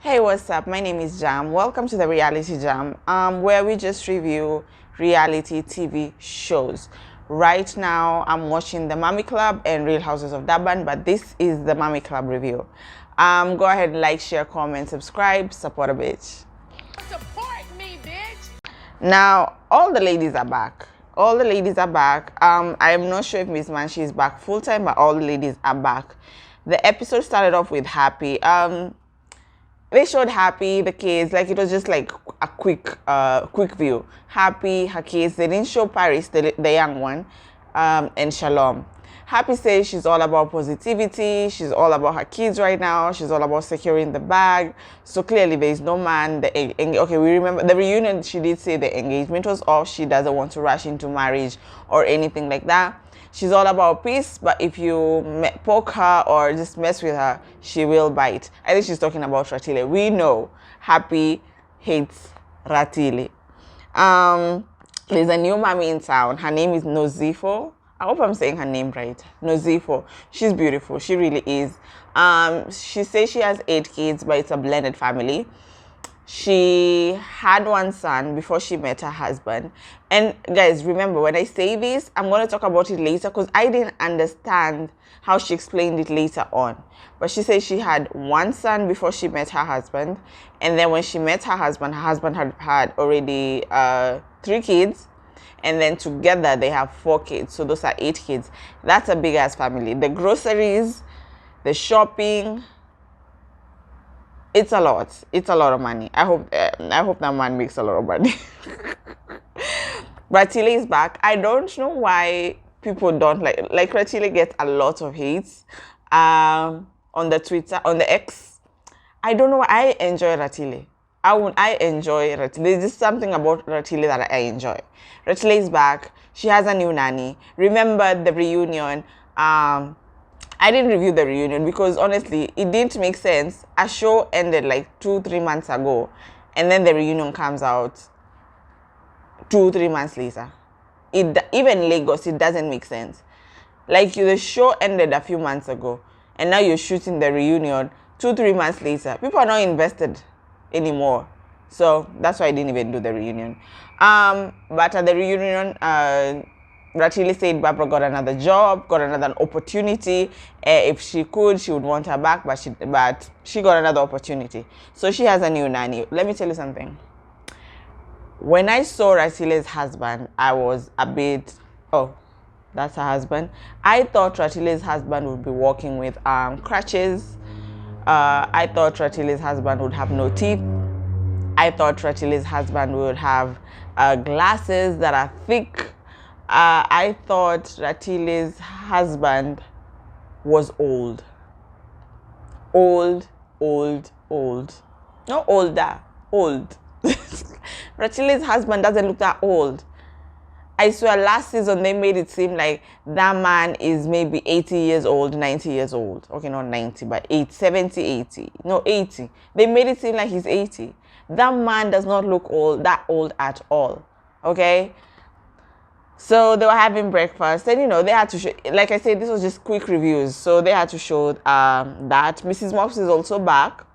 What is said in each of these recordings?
Hey, what's up? My name is Jam. Welcome to the Reality Jam, where we just review reality TV shows. Right now, I'm watching The Mummy Club and Real Houses of Durban, but this is the Mummy Club review. Go ahead, like, share, comment, subscribe, support a bitch. Support me, bitch. Now, all the ladies are back. All the ladies are back. I'm not sure if Miss Manshi is back full time, but all the ladies are back. The episode started off with Happy. They showed Happy, the kids, like it was just like a quick view. Happy, her kids. They didn't show Paris, the young one, and Shalom. Happy says she's all about positivity. She's all about her kids right now. She's all about securing the bag. So clearly there is no man. Okay, we remember the reunion. She did say the engagement was off. She doesn't want to rush into marriage or anything like that. She's all about peace, but if you poke her or just mess with her, she will bite. I think she's talking about Ratile. We know Happy hates Ratile. There's a new mommy in town. Her name is Nozifo. I hope I'm saying her name right. Nozifo. She's beautiful. She really is. She says she has 8 kids, but it's a blended family. She had one son before she met her husband. And guys, remember, when I say this, I'm going to talk about it later because I didn't understand how she explained it later on. But she said she had one son before she met her husband. And then when she met her husband had already 3 kids. And then together they have 4 kids. So those are 8 kids. That's a big ass family. The groceries, the shopping, it's a lot. It's a lot of money. I hope that man makes a lot of money. Ratile is back. I don't know why people don't like Ratile gets a lot of hate on the Twitter, on the X. I don't know why. I enjoy Ratile. I enjoy Ratile. There's just something about Ratile that I enjoy. Ratile is back. She has a new nanny. Remember the reunion. I didn't review the reunion because honestly, it didn't make sense. A show ended like 2-3 months ago, and then the reunion comes out 2-3 months later. Even Lagos, it doesn't make sense. Like the show ended a few months ago, and now you're shooting the reunion 2-3 months later. People are not invested anymore, so that's why I didn't even do the reunion. But at the reunion, Ratile said Barbara got another job, got another opportunity. If she could, she would want her back, but she got another opportunity. So she has a new nanny. Let me tell you something. When I saw Ratile's husband, I was a bit, oh, that's her husband. I thought Ratile's husband would be walking with crutches. I thought Ratile's husband would have no teeth. I thought Ratile's husband would have glasses that are thick. I thought Ratile's husband was old. Old. Not older, old. Ratile's husband doesn't look that old. I swear last season they made it seem like that man is maybe 80 years old, 90 years old. Okay, not 90, but 70, 80. No, 80. They made it seem like he's 80. That man does not look that old at all. Okay? So they were having breakfast, and they had to show, like I said, this was just quick reviews, so they had to show that Mrs. Mops is also back.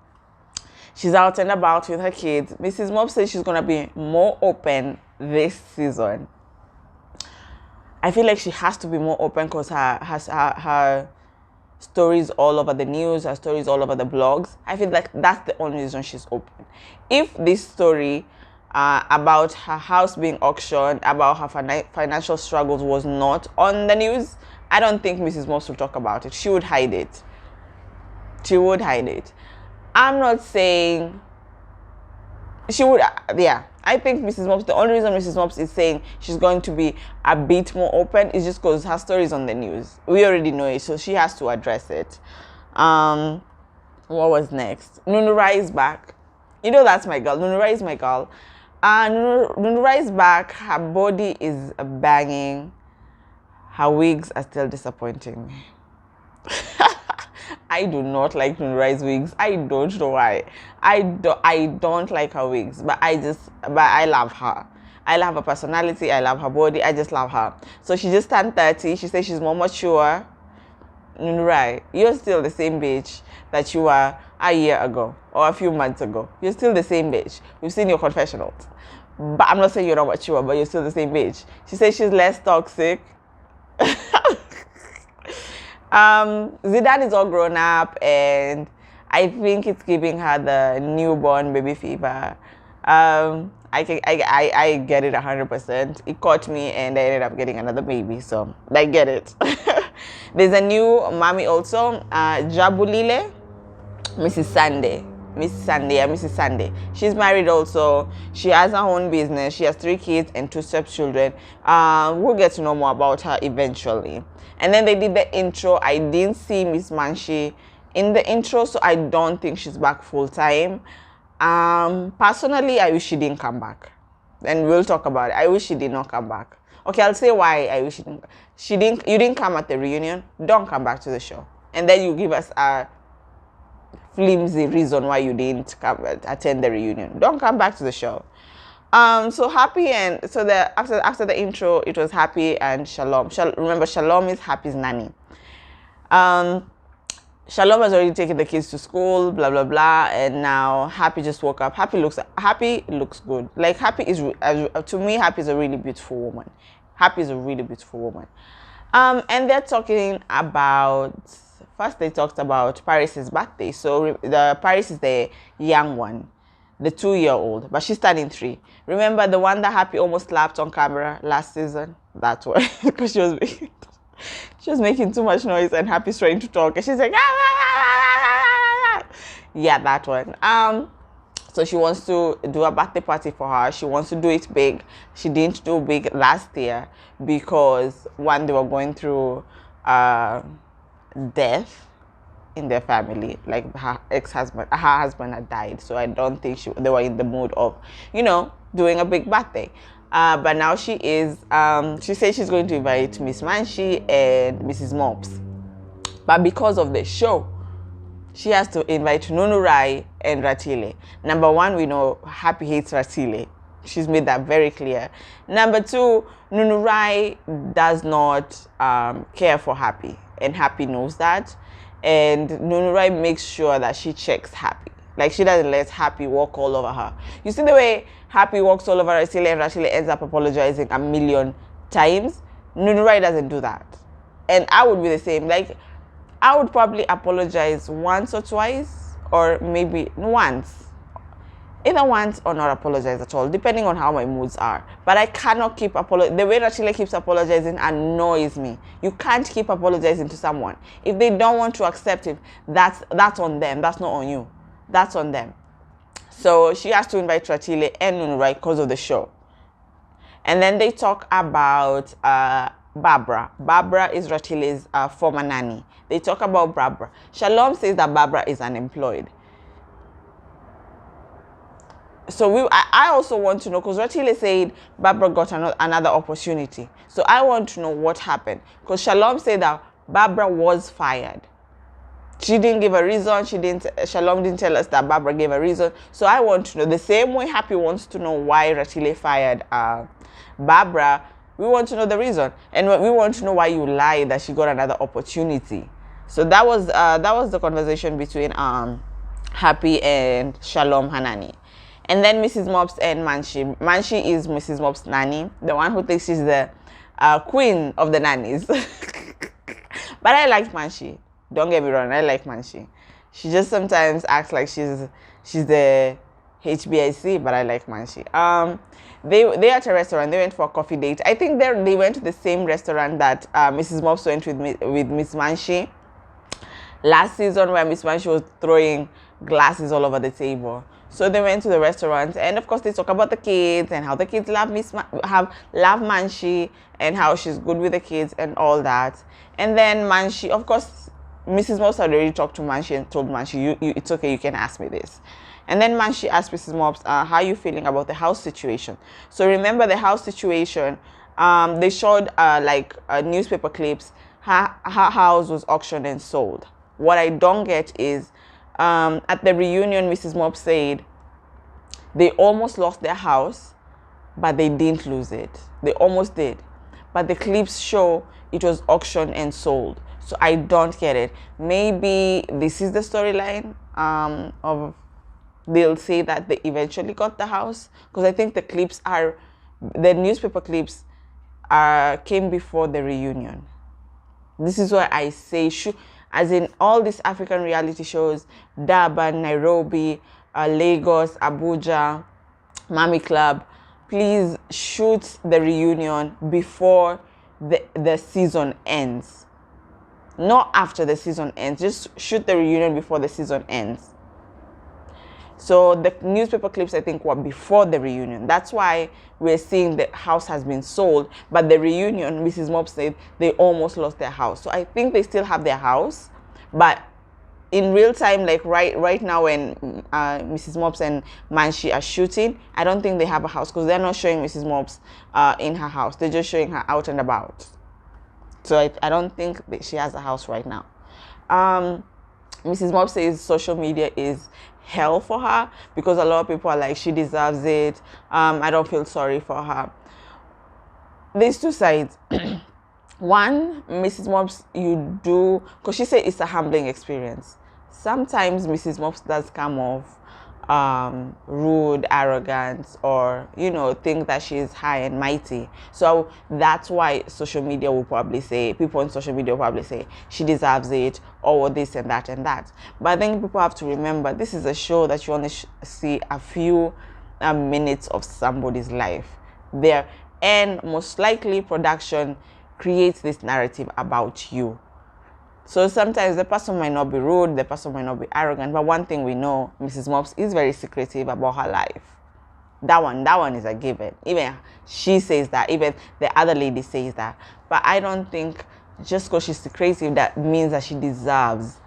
She's out and about with her kids. Mrs. Mops says she's gonna be more open this season. I feel like she has to be more open because her stories all over the news, her stories all over the blogs. I feel like that's the only reason she's open. If this story about her house being auctioned, about her financial struggles was not on the news, I don't think Mrs. Moss would talk about it. She would hide it. She would hide it. I'm not saying she would, yeah. I think Mrs. Mops, the only reason Mrs. Mops is saying she's going to be a bit more open is just because her story is on the news. We already know it, so she has to address it. What was next? Nunura is back. That's my girl. Nunura is my girl. Nunura is back. Her body is banging. Her wigs are still disappointing me. I do not like Nunura's wigs. I don't know why. I don't like her wigs, but I love her. I love her personality. I love her body. I just love her. So she just turned 30. She says she's more mature. Right, you're still the same bitch that you were a year ago or a few months ago. You're still the same bitch. We've seen your confessionals. But I'm not saying you're not mature, but you're still the same bitch. She says she's less toxic. Zidane is all grown up, and I think it's giving her the newborn baby fever. I get it 100%. It caught me, and I ended up getting another baby, so I get it. There's a new mommy also, Jabulile, Mrs. Sunday. Mrs. Sunday. She's married also. She has her own business. She has 3 kids and 2 stepchildren. We'll get to know more about her eventually. And then they did the intro. I didn't see Miss Manshi in the intro, so I don't think she's back full time. Personally, I wish she didn't come back. And we'll talk about it. I wish she did not come back. Okay, I'll say why I wish she didn't. You didn't come at the reunion. Don't come back to the show. And then you give us a flimsy reason why you didn't attend the reunion. Don't come back to the show. So Happy, and so after the intro, it was Happy and Shalom. Remember, Shalom is Happy's nanny. Shalom has already taken the kids to school, blah blah blah, and now Happy just woke up. Happy looks good. Like Happy is to me, Happy is a really beautiful woman. Happy is a really beautiful woman. And they're talking about. First, they talked about Paris's birthday. So the Paris is the young one, the 2-year-old, but she's turning 3. Remember the one that Happy almost slapped on camera last season? That one, because she was making too much noise, and Happy's trying to talk, and she's like, yeah, that one. So she wants to do a birthday party for her. She wants to do it big. She didn't do big last year because one, they were going through death in their family, like her husband had died, so I don't think they were in the mood of, doing a big birthday. But now she is, she said she's going to invite Miss Manshi and Mrs. Mops, but because of the show, she has to invite Nunurai and Ratile. Number 1, we know Happy hates Ratile. She's made that very clear. Number 2, Nunurai does not care for Happy, and Happy knows that. And Nunurai makes sure that she checks Happy. Like, she doesn't let Happy walk all over her. You see the way Happy walks all over Ratile, and Ratile ends up apologizing a million times? Nunurai doesn't do that. And I would be the same. Like, I would probably apologize once or twice, or maybe once. Either once or not apologize at all, depending on how my moods are. But I cannot keep apologizing. The way Rachel keeps apologizing annoys me. You can't keep apologizing to someone. If they don't want to accept it, that's on them. That's not on you. That's on them. So she has to invite Ratile and Nunurai because of the show. And then they talk about Barbara. Barbara is Ratile's former nanny. They talk about Barbara. Shalom says that Barbara is unemployed. So I also want to know, because Ratile said Barbara got another opportunity. So I want to know what happened. Because Shalom said that Barbara was fired. She didn't give a reason. Shalom didn't tell us that Barbara gave a reason. So I want to know, the same way Happy wants to know why Ratile fired Barbara, we want to know the reason. And we want to know why you lied that she got another opportunity. So that was the conversation between Happy and Shalom Hanani. And then Mrs. Mops and Manshi. Manshi is Mrs. Mops' nanny, the one who thinks she's the queen of the nannies. But I like Manshi. Don't get me wrong, I like Manshi. She just sometimes acts like she's the HBIC, but I like Manshi. They at a restaurant. They went for a coffee date. I think they went to the same restaurant that Mrs. Mops went with Miss Manshi last season, where Miss Manshi was throwing glasses all over the table. So they went to the restaurant, and of course they talk about the kids and how the kids love Manshi, and how she's good with the kids and all that. And then Manshi, of course, Mrs. Mops had already talked to Manshi and told Manshi, it's okay, you can ask me this. And then Manshi asked Mrs. Mops, how are you feeling about the house situation? So remember the house situation, they showed newspaper clips. Her house was auctioned and sold. What I don't get is, at the reunion, Mrs. Mops said they almost lost their house, but they didn't lose it. They almost did. But the clips show it was auctioned and sold. So I don't get it. Maybe this is the storyline of they'll say that they eventually got the house, because I think the newspaper clips came before the reunion. This is why I say, as in all these African reality shows, Durban, Nairobi, Lagos, Abuja, Mami Club, please shoot the reunion before the season ends. Not after the season ends. Just shoot the reunion before the season ends. So the newspaper clips, I think, were before the reunion. That's why we're seeing the house has been sold. But the reunion, Mrs. Mops said, they almost lost their house. So I think they still have their house. But in real time, like right now when Mrs. Mops and Manshi are shooting, I don't think they have a house, because they're not showing Mrs. Mops in her house. They're just showing her out and about. So I don't think that she has a house right now. Mrs. Mops says social media is hell for her, because a lot of people are like, she deserves it. I don't feel sorry for her. There's two sides. One, Mrs. Mops, you do, because she said it's a humbling experience. Sometimes Mrs. Mops does come off rude, arrogant, or think that she is high and mighty. So that's why social media will probably say, people on social media will probably say she deserves it, or this and that and that. But I think people have to remember, this is a show that you only see a few minutes of somebody's life there, and most likely production creates this narrative about you. So sometimes the person might not be rude, the person might not be arrogant, but one thing we know, Mrs. Mops is very secretive about her life. That one is a given. Even she says that, even the other lady says that. But I don't think just because she's secretive that means that she deserves,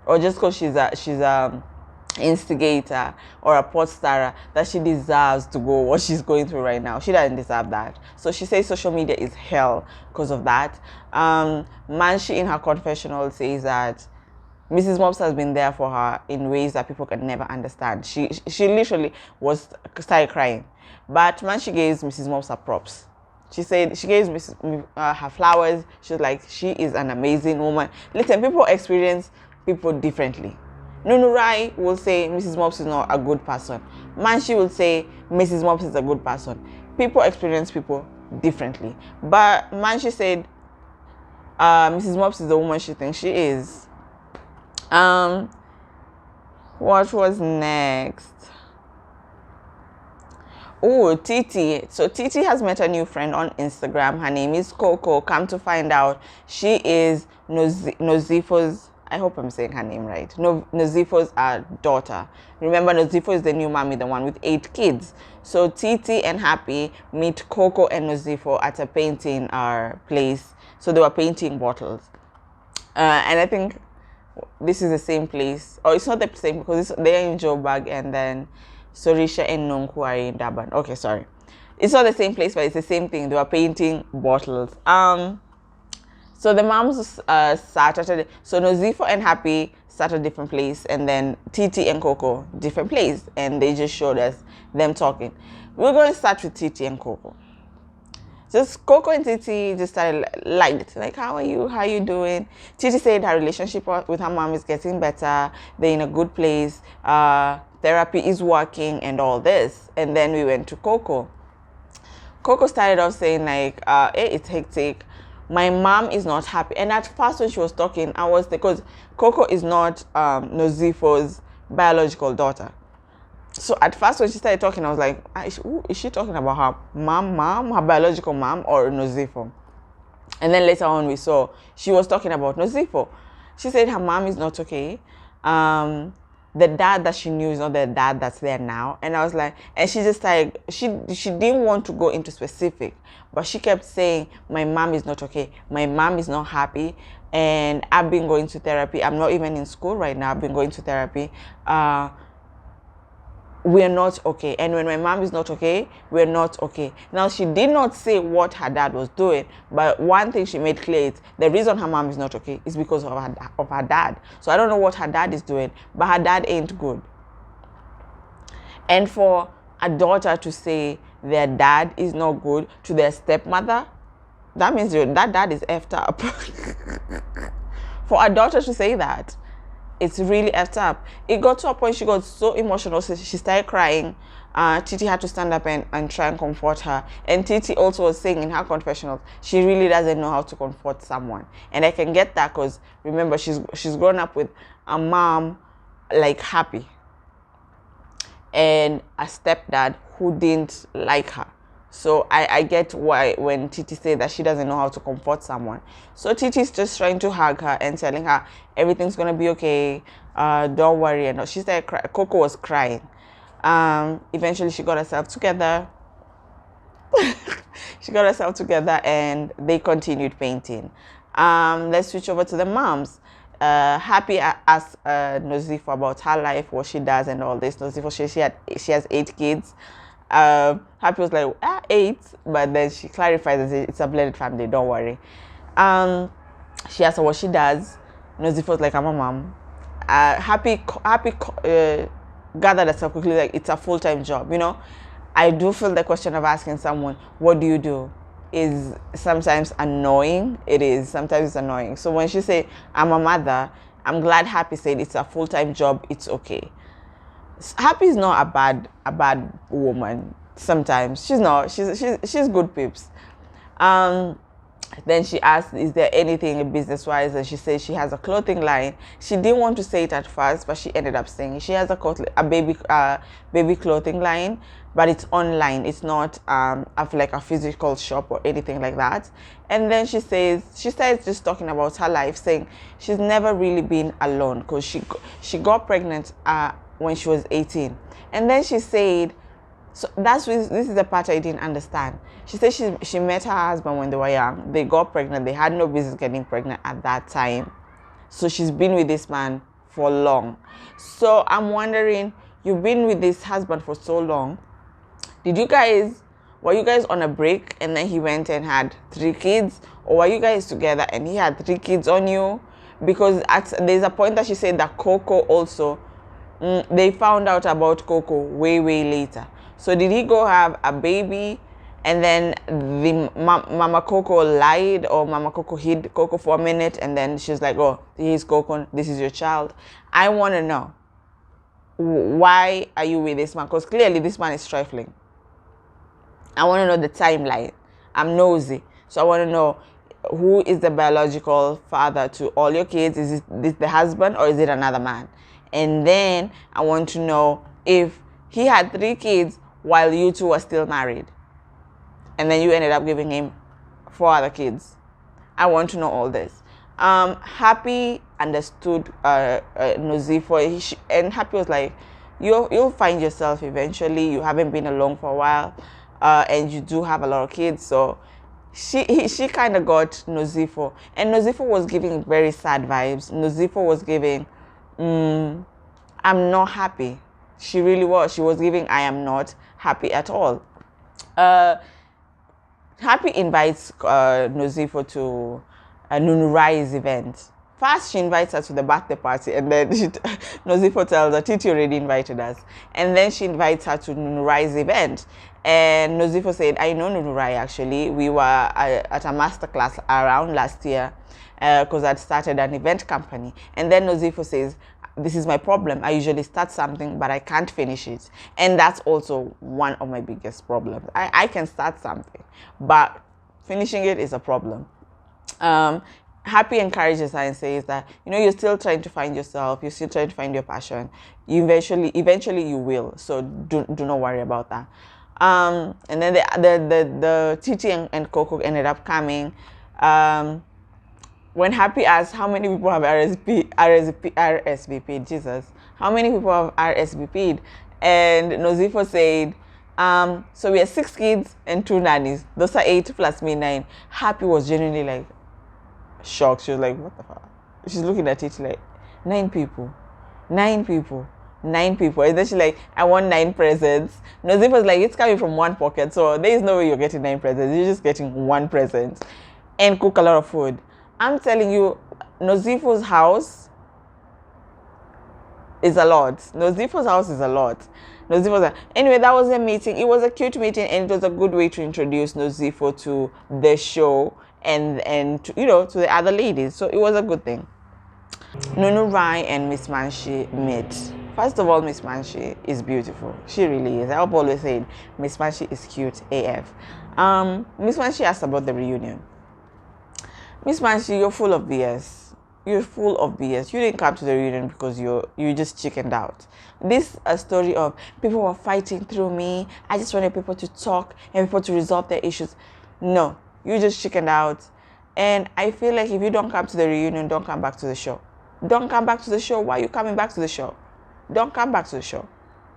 or just because she's a instigator or a pot star, that she deserves to go what she's going through right now. She doesn't deserve that. So she says social media is hell because of that. Manshi in her confessional says that Mrs. Mops has been there for her in ways that people can never understand. She literally started crying, but Manshi gives Mrs. Mops her props. She said she gave her flowers. She was like, she is an amazing woman. Listen, people experience people differently. Nunurai will say Mrs. Mops is not a good person. Manshi will say Mrs. Mops is a good person. People experience people differently. But Manshi said Mrs. Mops is the woman she thinks she is. What was next? Oh, Titi. So Titi has met a new friend on Instagram. Her name is Coco. Come to find out, she is Nozifo's, I hope I'm saying her name right, Nozifo's daughter. Remember, Nozifo is the new mommy, the one with 8 kids. So Titi and Happy meet Coco and Nozifo at a painting place. So they were painting bottles. And I think this is the same place. Or it's not the same, because they're in Joburg, and then Sorisha and Nonku are in Durban. Okay, sorry. It's not the same place, but it's the same thing. They were painting bottles. So the moms sat at so Nozifo and Happy sat at a different place, and then Titi and Coco different place, and they just showed us them talking. We're going to start with Titi and Coco. Just Coco and Titi just started like, how are you doing? Titi said her relationship with her mom is getting better. They're in a good place. Therapy is working and all this. And then we went to Coco. Coco started off saying like, hey, it's hectic. My mom is not happy. And at first when she was talking, because Coco is not Nozifo's biological daughter. So at first when she started talking, I was like, is she talking about her mom, her biological mom, or Nozifo? And then later on we saw she was talking about Nozifo. She said her mom is not okay. The dad that she knew is not the dad that's there now. And I was like, and she just like, she didn't want to go into specific, but she kept saying, my mom is not okay. My mom is not happy. And I've been going to therapy. I'm not even in school right now. I've been going to therapy. We're not okay. And when my mom is not okay, we're not okay. Now, she did not say what her dad was doing, but one thing she made clear is the reason her mom is not okay is because of her dad. So I don't know what her dad is doing, but her dad ain't good. And for a daughter to say their dad is not good to their stepmother, that means that dad is effed up. For a daughter to say that, it's really effed up. It got to a point she got so emotional, so she started crying. Titi had to stand up and try and comfort her. And Titi also was saying in her confessionals, she really doesn't know how to comfort someone. And I can get that because remember, she's grown up with a mom like Happy and a stepdad who didn't like her. So I get why when Titi said that she doesn't know how to comfort someone. So Titi's just trying to hug her and telling her everything's gonna be okay. Don't worry. And she started crying. Coco was crying. Eventually she got herself together. She got herself together and they continued painting. Let's switch over to the moms. Happy asked Nozifo about her life, what she does, and all this. Nozifo, she has 8 kids. Happy was like 8, but then she clarifies that it's a blended family. Don't worry. She asked her what she does. Nozifo was like, I'm a mom. Happy gathered herself quickly, like it's a full-time job. You know, I do feel the question of asking someone, what do you do, is sometimes annoying. It is sometimes it's annoying. So when she said, I'm a mother, I'm glad Happy said it's a full-time job. It's okay. Happy is not a bad woman. Sometimes she's not. She's good peeps. Then she asked, is there anything business-wise? And she said she has a clothing line. She didn't want to say it at first, but she ended up saying she has a baby clothing line, but it's online. It's not like a physical shop or anything like that. And then she starts just talking about her life, saying she's never really been alone because she got pregnant when she was 18. And then she said, so this is the part I didn't understand. She said she met her husband when they were young. They got pregnant. They had no business getting pregnant at that time. So she's been with this man for long. So I'm wondering, you've been with this husband for so long. Were you guys on a break and then he went and had 3 kids? Or were you guys together and he had 3 kids on you? Because there's a point that she said that Coco also, they found out about Coco way later. So did he go have a baby and then the Mama Coco lied, or Mama Coco hid Coco for a minute and then she's like, oh, here's Coco, this is your child? I want to know, why are you with this man? Because clearly this man is trifling. I want to know the timeline. I'm nosy. So I want to know, who is the biological father to all your kids? Is this the husband or is it another man? And then I want to know if he had 3 kids while you 2 were still married. And then you ended up giving him 4 other kids. I want to know all this. Happy understood Nozifo. And Happy was like, you'll find yourself eventually. You haven't been alone for a while. And you do have a lot of kids. So she kind of got Nozifo. And Nozifo was giving very sad vibes. Nozifo was giving, I'm not happy. She really was. She was giving, I am not happy at all. Happy invites Nozifo to Nunurai's event. First, she invites her to the birthday party, and then Nozifo tells her, Titi already invited us. And then she invites her to Nunurai's event. And Nozifo said, I know Nunurai actually. We were at a masterclass around last year because I'd started an event company. And then Nozifo says, this is my problem. I usually start something, but I can't finish it. And that's also one of my biggest problems. I can start something, but finishing it is a problem. Happy encourages her and says that, you're still trying to find yourself. You're still trying to find your passion. Eventually you will. So do not worry about that. And then the Titi and Coco ended up coming. When Happy asked how many people have RSVP'd, Jesus, how many people have RSVP'd? And Nozifo said, so we have 6 kids and 2 nannies. Those are 8 plus me 9. Happy was genuinely like shocked. She was like, what the fuck? She's looking at it like, 9 people. And then she's like, I want 9 presents. Nozifo was like, it's coming from one pocket. So there is no way you're getting 9 presents. You're just getting 1 present and cook a lot of food. I'm telling you, Nozifo's house is a lot. Anyway, that was a meeting. It was a cute meeting, and it was a good way to introduce Nozifo to the show and to the other ladies. So it was a good thing. Nunu Rai and Miss Manshi meet. First of all, Miss Manshi is beautiful. She really is. I've always said Miss Manshi is cute AF. Miss Manshi asked about the reunion. Miss Manshi, you're full of BS. You're full of BS. You didn't come to the reunion because you just chickened out. This a story of people were fighting through me. I just wanted people to talk and people to resolve their issues. No, you just chickened out. And I feel like if you don't come to the reunion, don't come back to the show. Don't come back to the show. Why are you coming back to the show? Don't come back to the show.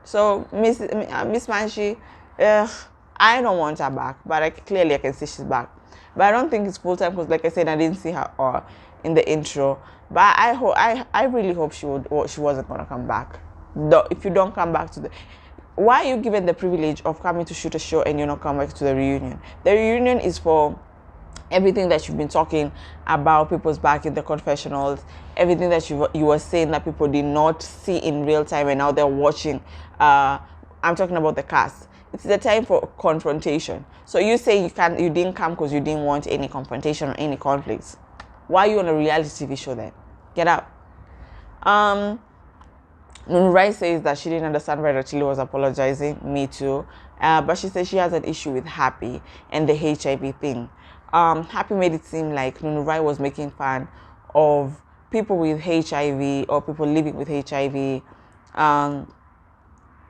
So Miss Manshi, I don't want her back, but I can see she's back. But I don't think it's full time because, like I said, I didn't see her in the intro. But I really hope she wasn't gonna come back. If you don't come back to the, why are you given the privilege of coming to shoot a show and you're not coming back to the reunion? The reunion is for everything that you've been talking about people's back in the confessionals, everything that you were saying that people did not see in real time and now they're watching. I'm talking about the cast. It's the time for confrontation. So you say you didn't come because you didn't want any confrontation or any conflicts. Why are you on a reality TV show then? Get out. Nunurai says that she didn't understand why Rachili was apologizing. Me too. But she says she has an issue with Happy and the HIV thing. Happy made it seem like Nunurai was making fun of people with HIV or people living with HIV,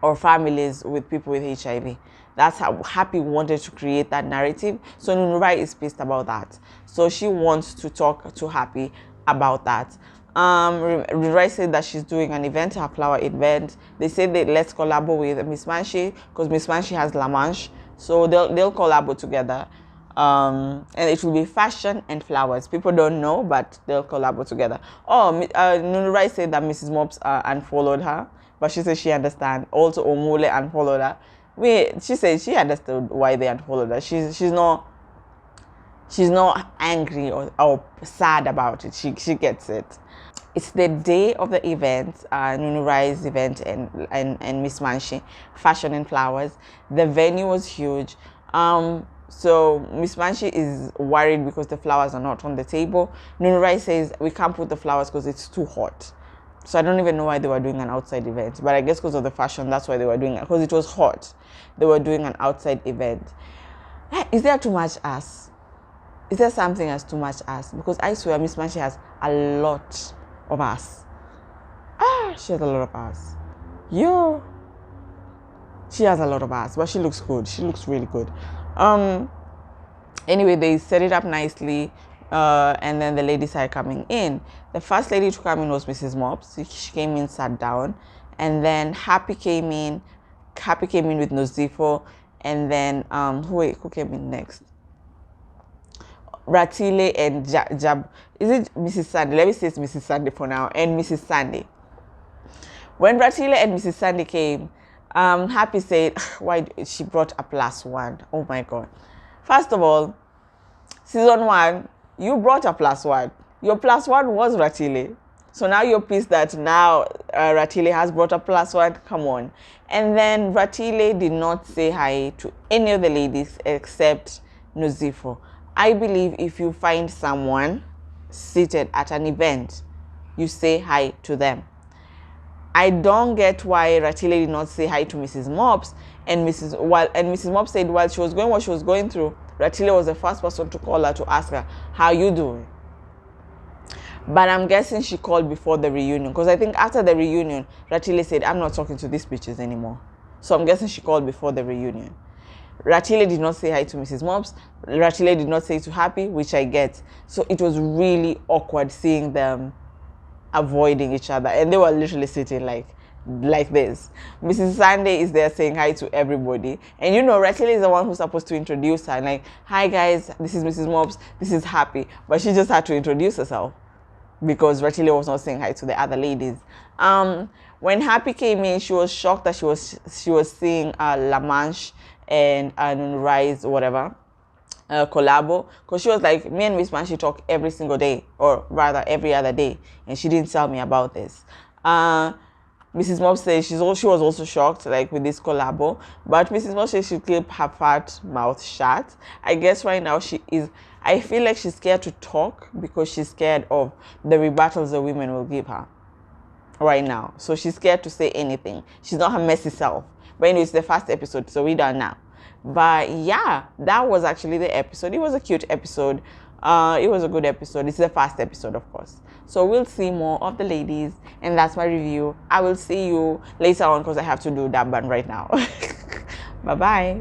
or families with people with HIV. That's how Happy wanted to create that narrative. So Nunurai is pissed about that. So she wants to talk to Happy about that. Nunurai said that she's doing an event, her flower event. They said that let's collab with Miss Manshi because Miss Manshi has La Manche. So they'll collab together. And it will be fashion and flowers. People don't know, but they'll collab together. Nunurai said that Mrs. Mops unfollowed her, but she said she understands. Also, Omule unfollowed her. She said she understood why they unfollowed her. She's not angry or sad about it. She gets it. It's the day of the event, Nunurai's event and Miss Manshi, fashion and flowers. The venue was huge. So Miss Manshi is worried because the flowers are not on the table. Nunurai says we can't put the flowers because it's too hot. So I don't even know why they were doing an outside event. But I guess because of the fashion, that's why they were doing it. Because it was hot. They were doing an outside event. Is there too much ass? Is there something as too much ass? Because I swear Miss Manshi has a lot of ass. She has a lot of ass. Yo. She has a lot of ass, but she looks good. She looks really good. Anyway, they set it up nicely, and then the ladies started coming in. The first lady to come in was Mrs. Mops. She came in, sat down, and then Happy came in. Happy came in with Nozifo, and then who came in next? Ratile and Jab. Is it Mrs. Sandy? Let me say it's Mrs. Sandy for now, and Mrs. Sandy. When Ratile and Mrs. Sandy came, Happy said, why she brought a +1. Oh my God. First of all, season 1, you brought a +1. Your +1 was Ratile. So now you're pissed that now Ratile has brought a +1. Come on. And then Ratile did not say hi to any of the ladies except Nozifo. I believe if you find someone seated at an event, you say hi to them. I don't get why Ratile did not say hi to Mrs. Mops, and Mrs. Mops said while she was going what she was going through, Ratile was the first person to call her to ask her, how you doing? But I'm guessing she called before the reunion, because I think after the reunion, Ratile said, I'm not talking to these bitches anymore. So I'm guessing she called before the reunion. Ratile did not say hi to Mrs. Mops. Ratile did not say to Happy, which I get. So it was really awkward seeing them avoiding each other, and they were literally sitting like this. Mrs. Sunday is there saying hi to everybody, and Ratile is the one who's supposed to introduce her, like, hi guys, this is Mrs. Mops, this is Happy, but she just had to introduce herself because Ratile was not saying hi to the other ladies. When Happy came in, she was shocked that she was seeing La Manche and Rise whatever collabo, because she was like, me and Miss Manshi talk every single day, or rather every other day, and she didn't tell me about this. Mrs. Mob says she was also shocked like with this collabo, but Mrs. Mob says she keep her fat mouth shut. I guess right now I feel like she's scared to talk because she's scared of the rebuttals the women will give her right now. So she's scared to say anything. She's not her messy self. But anyway, it's the first episode, so we're done now. But yeah, that was actually the episode. It was a cute episode. It was a good episode. It's the first episode, of course. So we'll see more of the ladies, and that's my review. I will see you later on because I have to do that one right now. Bye bye.